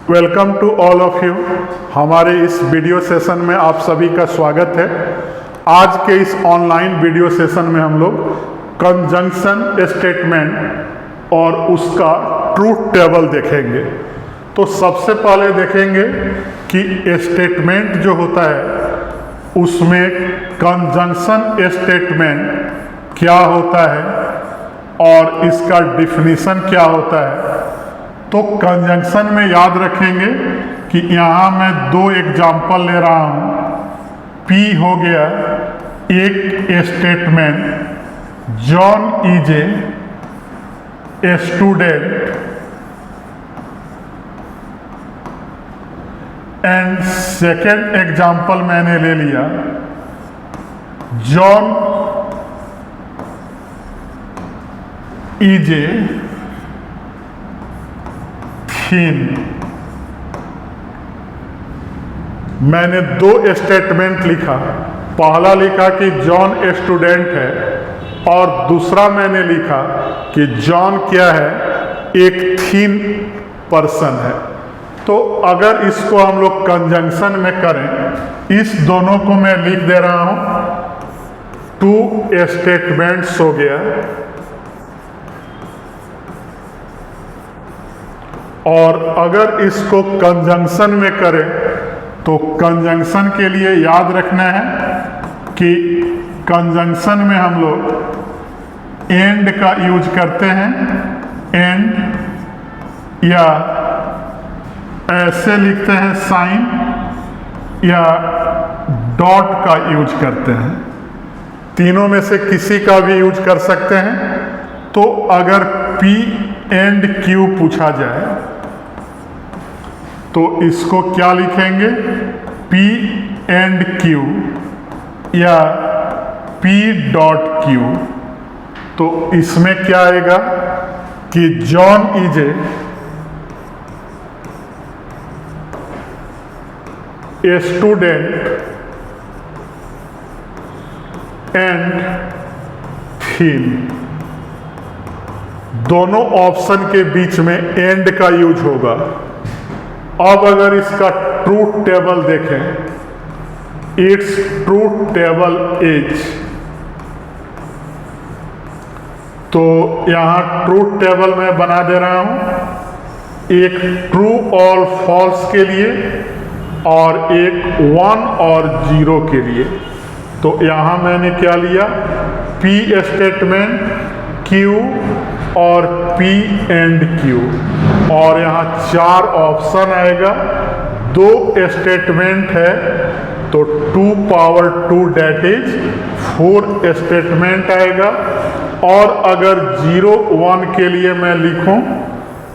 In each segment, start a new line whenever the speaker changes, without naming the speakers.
Welcome to all of you. हमारे इस video session में आप सभी का स्वागत है। आज के इस ऑनलाइन वीडियो सेशन में हम लोग कंजंक्शन स्टेटमेंट और उसका ट्रूथ टेबल देखेंगे। तो सबसे पहले देखेंगे कि स्टेटमेंट जो होता है उसमें कंजंक्शन स्टेटमेंट क्या होता है और इसका डिफिनीशन क्या होता है। तो कंजंक्शन में याद रखेंगे कि यहाँ मैं दो एग्जाम्पल ले रहा हूँ। P हो गया एक statement, John is a student and second example मैंने ले लिया, जॉन इज ए थीन। मैंने दो स्टेटमेंट लिखा। पहला लिखा कि जॉन स्टूडेंट है और दूसरा मैंने लिखा कि जॉन क्या है, एक थीन पर्सन है। तो अगर इसको हम लोग कंजंक्शन में करें, इस दोनों को मैं लिख दे रहा हूं, टू स्टेटमेंट्स हो गया। और अगर इसको कंजंक्शन में करें तो कंजंक्शन के लिए याद रखना है कि कंजंक्शन में हम लोग एंड का यूज करते हैं, एंड या ऐसे लिखते हैं साइन, या डॉट का यूज करते हैं। तीनों में से किसी का भी यूज कर सकते हैं। तो अगर P एंड Q पूछा जाए तो इसको क्या लिखेंगे, P एंड Q या P डॉट Q। तो इसमें क्या आएगा कि John is a student and थीन। दोनों ऑप्शन के बीच में एंड का यूज होगा। अब अगर इसका ट्रूथ टेबल देखें, इट्स ट्रूथ टेबल इज, तो यहां ट्रूथ टेबल मैं बना दे रहा हूं, एक ट्रू और फॉल्स के लिए और एक 1 और 0 के लिए। तो यहां मैंने क्या लिया, P स्टेटमेंट, Q और P एंड Q, और यहाँ 4 ऑप्शन आएगा। 2 स्टेटमेंट है तो 2 पावर 2 डेट इज 4 स्टेटमेंट आएगा। और अगर 0 1 के लिए मैं लिखूं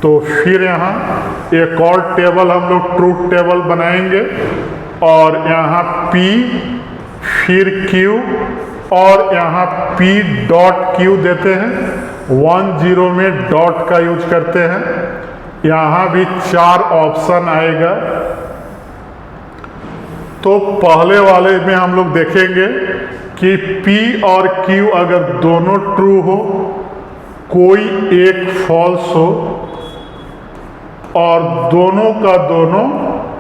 तो फिर यहाँ एक और टेबल हम लोग ट्रूथ टेबल बनाएंगे, और यहाँ P फिर Q और यहाँ P डॉट Q देते हैं। 1 0 में डॉट का यूज करते हैं। यहाँ भी 4 ऑप्शन आएगा। तो पहले वाले में हम लोग देखेंगे कि P और Q अगर दोनों ट्रू हो, कोई एक फॉल्स हो और दोनों का दोनों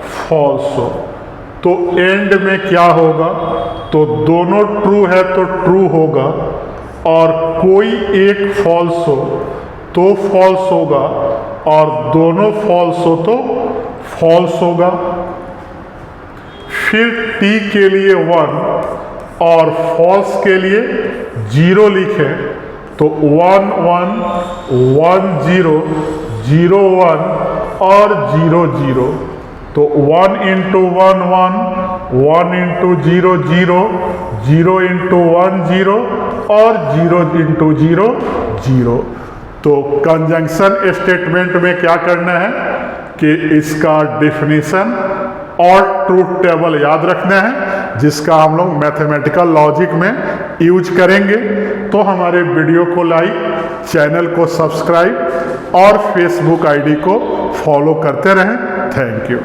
फॉल्स हो, तो एंड में क्या होगा, तो दोनों ट्रू है तो ट्रू होगा, और कोई एक फॉल्स हो तो फॉल्स होगा, और दोनों फॉल्स हो तो फॉल्स होगा। फिर T के लिए 1 और फॉल्स के लिए 0 लिखें तो 1 1 1 0 0 1 और 0 0। तो 1 इंटू 1 1, 1 इंटू 0 0, 0 इंटू 1 0 और 0 इंटू 0 0। तो कंजंक्शन स्टेटमेंट में क्या करना है कि इसका डिफिनीशन और ट्रूथ टेबल याद रखना है, जिसका हम लोग मैथमेटिकल लॉजिक में यूज करेंगे। तो हमारे वीडियो को लाइक, चैनल को सब्सक्राइब और फेसबुक आईडी को फॉलो करते रहें। Thank you.